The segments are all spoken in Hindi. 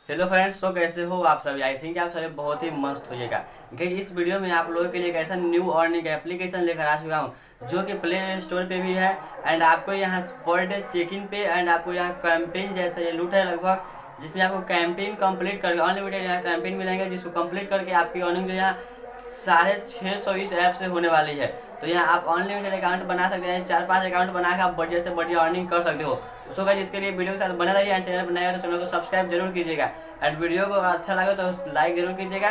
हेलो फ्रेंड्स, तो कैसे हो आप सभी। आई थिंक आप सभी बहुत ही मस्त होइएगा क्योंकि इस वीडियो में आप लोगों के लिए एक ऐसा न्यू अर्निंग एप्लीकेशन लेकर आ चुका हूँ जो कि प्ले स्टोर पे भी है। एंड आपको यहाँ पर डे चेक इन पे एंड आपको यहाँ कैंपेन जैसा ये लूट है लगभग, जिसमें आपको कैंपेन कंप्लीट करके अनलिमिटेड यहाँ कैंपेन मिलेंगे, जिसको कंप्लीट करके आपकी अर्निंग जो यहाँ 650 इस ऐप से होने वाली है। तो यहाँ आप अनलिमिटेड अकाउंट बना सकते हैं, 4-5 अकाउंट बनाकर आप बढ़िया से बढ़िया अर्निंग कर सकते हो। सो गाइस, इसके लिए वीडियो के साथ बना रहिए एंड चैनल बनाएगा तो चैनल को सब्सक्राइब जरूर कीजिएगा एंड वीडियो को अच्छा लगे तो लाइक जरूर कीजिएगा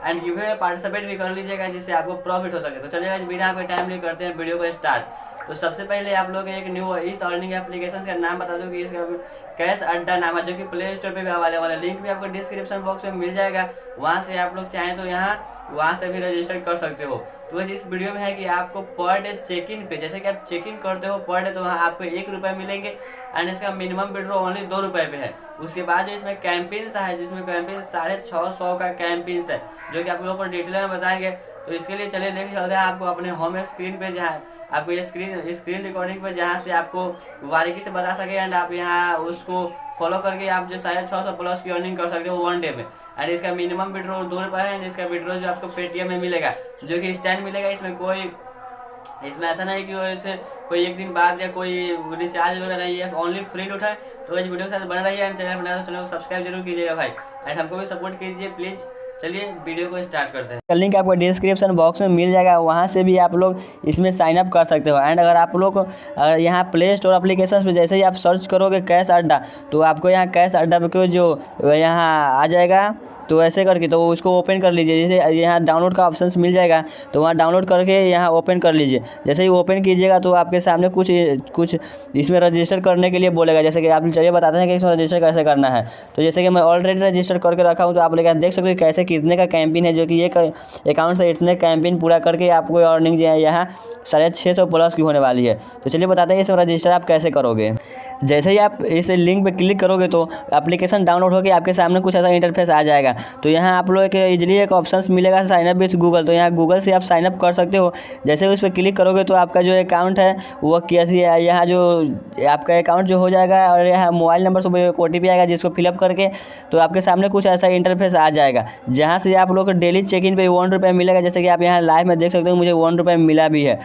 एंड गिव में पार्टिसिपेट भी कर लीजिएगा, जिससे आपको प्रॉफिट हो सके। तो चलिए गाइस, बिना आपके टाइम नहीं करते हैं वीडियो को स्टार्ट। तो सबसे पहले आप लोग एक न्यू इस अर्निंग एप्लीकेशन का नाम बता दूं कि इसका कैश अड्डा नाम है, जो कि प्ले स्टोर पे भी अवेलेबल है। लिंक भी आपको डिस्क्रिप्शन बॉक्स में मिल जाएगा, वहाँ से आप लोग चाहें तो वहाँ से भी रजिस्टर कर सकते हो। तो इस वीडियो में है कि आपको पर डे चेक इन पे, जैसे कि आप चेक इन करते हो पर डे, तो वहाँ आपको 1 रुपये मिलेंगे एंड इसका मिनिमम विड्रॉ ओनली 2 रुपये पे है। उसके बाद जो इसमें कैंपेन्स है, जिसमें कैंपेन 650 का कैंपेन्स है, जो कि आप लोगों को डिटेल में बताएंगे। तो इसके लिए चलिए लेके चलते हैं आपको अपने होम स्क्रीन पे, जहाँ आपको ये स्क्रीन रिकॉर्डिंग पे, जहाँ से आपको बारीकी से बता सके एंड आप यहाँ उसको फॉलो करके आप जो 650 प्लस की अर्निंग कर सकते हो 1 डे में। एंड इसका मिनिमम विड्रॉ 2 रुपये है एंड इसका विड्रॉ जो आपको पेटीएम में मिलेगा, जो कि स्टैंड मिलेगा। इसमें ऐसा नहीं कि वैसे कोई एक दिन बाद या कोई रिचार्ज वगैरह नहीं है, ओनली फ्री लूट है। तो इस वीडियो के साथ बना रहिए एंड चैनल बनाया तो चैनल को सब्सक्राइब जरूर कीजिएगा भाई, एंड हमको भी सपोर्ट कीजिए प्लीज़। चलिए वीडियो को स्टार्ट करते हैं। लिंक आपको डिस्क्रिप्शन बॉक्स में मिल जाएगा, वहाँ से भी आप लोग इसमें साइन अप कर सकते हो। एंड अगर आप लोग यहाँ प्ले स्टोर एप्लीकेशन पे जैसे ही आप सर्च करोगे कैश अड्डा, तो आपको यहाँ कैश अड्डा पे जो यहाँ आ जाएगा, तो ऐसे करके तो उसको ओपन कर लीजिए। जैसे यहाँ डाउनलोड का ऑप्शन मिल जाएगा, तो वहाँ डाउनलोड करके यहाँ ओपन कर लीजिए। जैसे ही ओपन कीजिएगा तो आपके सामने कुछ इसमें रजिस्टर करने के लिए बोलेगा। जैसे कि आप चलिए बताते हैं कि इसमें रजिस्टर कैसे करना है। तो जैसे कि मैं ऑलरेडी रजिस्टर करके रखा हूँ, तो आप लोग देख सकते हो कैसे कितने का कैंपेन है, जो कि एक अकाउंट से इतने कैंपेन पूरा करके आपको अर्निंग जो है यहाँ 650 प्लस की होने वाली है। तो चलिए बताते हैं इसमें रजिस्टर आप कैसे करोगे। जैसे ही आप इस लिंक पे क्लिक करोगे तो एप्लीकेशन डाउनलोड होकर आपके सामने कुछ ऐसा इंटरफेस आ जाएगा। तो यहाँ आप लोग के इजीली एक ऑप्शंस मिलेगा साइन अप विथ गूगल, तो यहाँ गूगल से आप साइन अप कर सकते हो। जैसे उस पर क्लिक करोगे तो आपका जो अकाउंट है वो कैसी है, यहाँ जो आपका अकाउंट जो हो जाएगा और यहाँ मोबाइल नंबर से OTP आएगा, जिसको फिलअप करके तो आपके सामने कुछ ऐसा इंटरफेस आ जाएगा, जहाँ से आप लोग को डेली चेक इन पे 1 रुपये मिलेगा। जैसे कि आप यहाँ लाइव में देख सकते हो, मुझे 1 रुपये मिला भी है।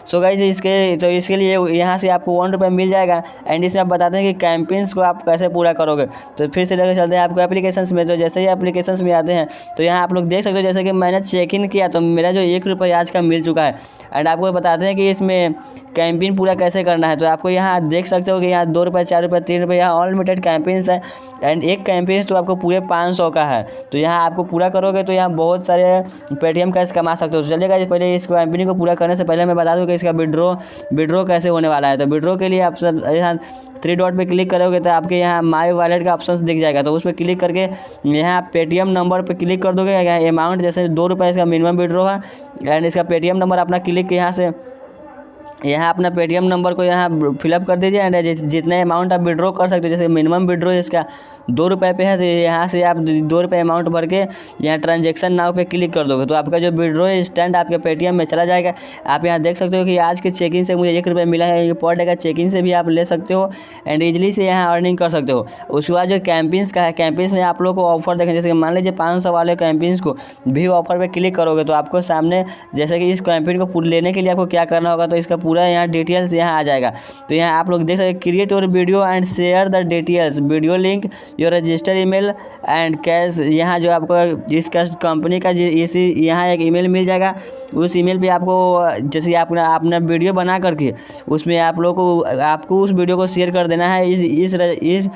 सो गाइस, इसके लिए यहाँ से आपको 1 रुपये मिल जाएगा। एंड इसमें आप बताते हैं कि कैंपेन्स को आप कैसे पूरा करोगे। तो फिर से लेकर चलते हैं आपको एप्लीकेशंस में। तो जैसे ही एप्लीकेशंस में आते हैं तो यहाँ आप लोग देख सकते हो, जैसे कि मैंने चेक इन किया तो मेरा जो 1 रुपये आज का मिल चुका है। एंड आपको बताते हैं कि इसमें कैंपेन पूरा कैसे करना है। तो आपको यहाँ देख सकते हो कि यहाँ 2 रुपये, 4 रुपये, 3 रुपये, यहाँ अनलिमिटेड कैंपेन्स है। एंड एक कैंपेन तो आपको पूरे 500 का है। तो यहाँ आपको पूरा करोगे तो यहाँ बहुत सारे पेटीएम कैश कमा सकते हो। तो चलिएगा, पहले इस कैंपेन को पूरा करने से पहले मैं बता दूँ कि इसका विड्रॉ कैसे होने वाला है। तो विड्रॉ के लिए आप सब यहाँ 3 डॉट पे क्लिक करोगे तो आपके यहाँ माई वॉलेट का ऑप्शन दिख जाएगा। तो उस पर क्लिक करके यहाँ पेटीएम नंबर पे क्लिक कर दोगे। यहाँ अमाउंट जैसे 2 रुपये इसका मिनिमम विड्रॉ है एंड इसका पेटीएम नंबर अपना क्लिक यहाँ अपना पेटीएम नंबर को यहाँ फिलअप कर दीजिए। एंड जितने अमाउंट आप विड्रॉ कर सकते हो, जैसे मिनिमम विड्रॉ इसका 2 रुपये पे है, तो यहाँ से आप 2 रुपये अमाउंट भर के यहाँ ट्रांजेक्शन नाउ पे क्लिक कर दोगे तो आपका जो विड्रॉ स्टैंड आपके पेटीएम में चला जाएगा। आप यहाँ देख सकते हो कि आज के चेक इन से मुझे 1 रुपये मिला है। ये पर डे का चेक इन से भी आप ले सकते हो एंड ईजिली से यहाँ अर्निंग कर सकते हो। उसके बाद जो कैंपेन्स का है, कैंपेन्स में आप लोग को ऑफर देखें। जैसे कि मान लीजिए 500 वाले कैंपेन्स को भी ऑफर पर क्लिक करोगे तो आपको सामने जैसे कि इस कैंपेन को लेने के लिए आपको क्या करना होगा, तो इसका पूरा यहाँ डिटेल्स यहाँ आ जाएगा। तो यहाँ आप लोग देख सकते हैं, create your video and share the details, video link, your register email and cash. यहाँ जो आपको इसका कंपनी का इसी यहाँ एक ईमेल मिल जाएगा। उस ईमेल पे आपको जैसे अपना वीडियो बना करके उसमें आपको उस वीडियो को शेयर कर देना है इस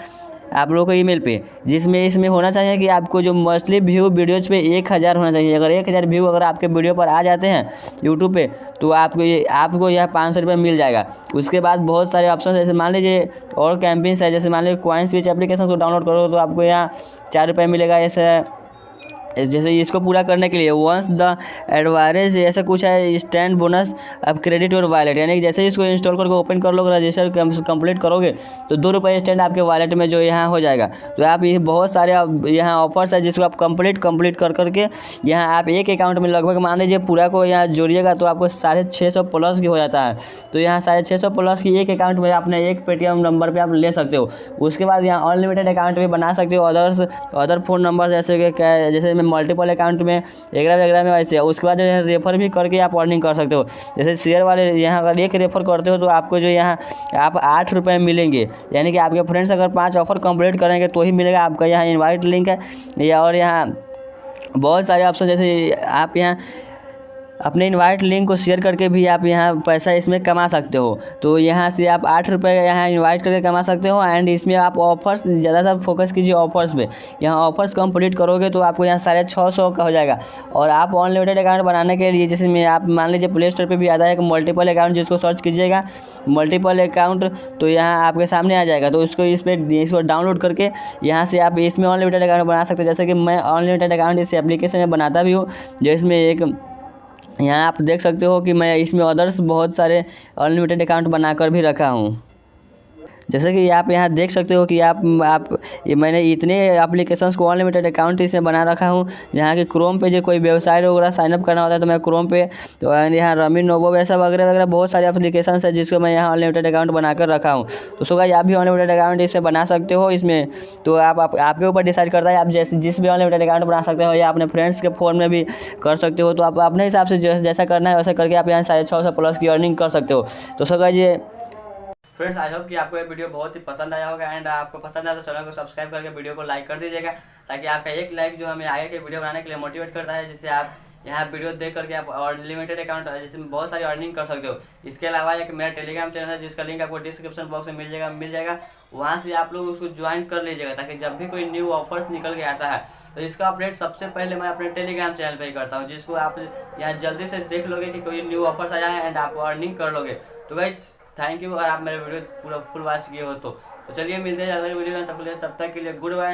आप लोगों को ईमेल पे, जिसमें इसमें होना चाहिए कि आपको जो मोस्टली व्यू वीडियोज़ पे 1000 होना चाहिए। अगर 1000 व्यू अगर आपके वीडियो पर आ जाते हैं यूट्यूब पे तो आपको यह 500 रुपये मिल जाएगा। उसके बाद बहुत सारे ऑप्शन, जैसे मान लीजिए और कैंपेन्स है, जैसे मान लीजिए कॉइन स्विच एप्लीकेशन को डाउनलोड करो तो आपको यहाँ 4 रुपये मिलेगा। ऐसे जैसे इसको पूरा करने के लिए वंस द एडवाइस ऐसा कुछ है, स्टैंड बोनस अब क्रेडिट और वॉलेट, यानी कि जैसे ही इसको इंस्टॉल करके ओपन कर लोगे, रजिस्टर कंप्लीट करोगे तो 2 रुपये स्टैंड आपके वॉलेट में जो यहाँ हो जाएगा। तो आप ये बहुत सारे यहाँ ऑफर्स है जिसको आप कंप्लीट कर करके यहाँ आप एक अकाउंट में लगभग मान लीजिए पूरा को यहाँ जोड़िएगा तो आपको 650 प्लस की हो जाता है। तो यहाँ 650 प्लस की एक अकाउंट में अपने एक पेटीएम नंबर पर आप ले सकते हो। उसके बाद यहाँ अनलिमिटेड अकाउंट भी बना सकते हो अदर फ़ोन नंबर जैसे मल्टीपल अकाउंट में वगैरह में वैसे। उसके बाद रेफ़र भी करके आप अर्निंग कर सकते हो। जैसे शेयर वाले यहाँ अगर एक रेफ़र करते हो तो आपको जो यहाँ आप 8 रुपये मिलेंगे, यानी कि आपके फ्रेंड्स अगर 5 ऑफर कंप्लीट करेंगे तो ही मिलेगा। आपका यहाँ इनवाइट लिंक है या और यहाँ बहुत सारे ऑप्शन, जैसे आप यहाँ अपने इनवाइट लिंक को शेयर करके भी आप यहाँ पैसा इसमें कमा सकते हो। तो यहाँ से आप 8 रुपये यहाँ इनवाइट करके कमा सकते हो। एंड इसमें आप ऑफर्स ज़्यादातर फोकस कीजिए ऑफर्स पे। यहाँ ऑफर्स कंप्लीट करोगे तो आपको यहाँ 650 का हो जाएगा। और आप अनलिमिटेड अकाउंट बनाने के लिए जैसे मैं आप मान लीजिए प्ले स्टोर पर भी आता है एक मल्टीपल अकाउंट, जिसको सर्च कीजिएगा मल्टीपल अकाउंट तो यहाँ आपके सामने आ जाएगा। तो इसको डाउनलोड करके यहाँ से आप इसमें अनलिमिटेड अकाउंट बना सकते हो। जैसे कि मैं अनलिमिटेड अकाउंट इस एप्लीकेशन में बनाता भी हूँ, जो इसमें एक यहाँ आप देख सकते हो कि मैं इसमें अदर्स बहुत सारे अनलिमिटेड अकाउंट बनाकर भी रखा हूँ। जैसे कि आप यहाँ देख सकते हो कि मैंने इतने एप्लीकेशंस को अनलिमिटेड अकाउंट इसमें बना रखा हूँ। यहाँ की क्रोम पे जो कोई वेबसाइट वगैरह साइनअप करना होता है तो मैं क्रोम पे, तो यहाँ रमी नोवो वैसा वगैरह बहुत सारे एप्लीकेशंस है जिसको मैं यहाँ अनलिमिटेड अकाउंट बनाकर रखा हूँ। तो सो गाइस आप भी अनलिमिटेड अकाउंट इसमें बना सकते हो। इसमें तो आपके ऊपर डिसाइड करता है, आप जिस भी अनलिमिटेड अकाउंट बना सकते हो या अपने फ्रेंड्स के फ़ोन में भी कर सकते हो। तो आप अपने हिसाब से जैसा करना है वैसा करके आप यहाँ 650 प्लस की अर्निंग कर सकते हो। तो सो गाइस ये फ्रेंड्स आई होप कि आपको ये वीडियो बहुत ही पसंद आया होगा। एंड आपको पसंद आया तो चैनल को सब्सक्राइब करके वीडियो को लाइक कर दीजिएगा, ताकि आपका एक लाइक जो हमें आगे के वीडियो बनाने के लिए मोटिवेट करता है, जिससे आप यहाँ वीडियो देख करके आप अनलिमिटेड अकाउंट जिसमें बहुत सारी अर्निंग कर सकते हो। इसके अलावा एक मेरा टेलीग्राम चैनल है जिसका लिंक आपको डिस्क्रिप्शन बॉक्स में मिल जाएगा। वहाँ से आप लोग उसको ज्वाइन कर लीजिएगा, ताकि जब भी कोई न्यू ऑफर्स निकल के आता है तो इसका अपडेट सबसे पहले मैं अपने टेलीग्राम चैनल पर ही करता हूँ, जिसको आप यहाँ जल्दी से देख लोगे कि कोई न्यू ऑफर्स आया है एंड आप अर्निंग कर लोगे। तो गाइस थैंक यू, और आप मेरे वीडियो पूरा फुल वॉच किए हो तो चलिए मिलते हैं अगले वीडियो में। तब तक के लिए गुड बाय।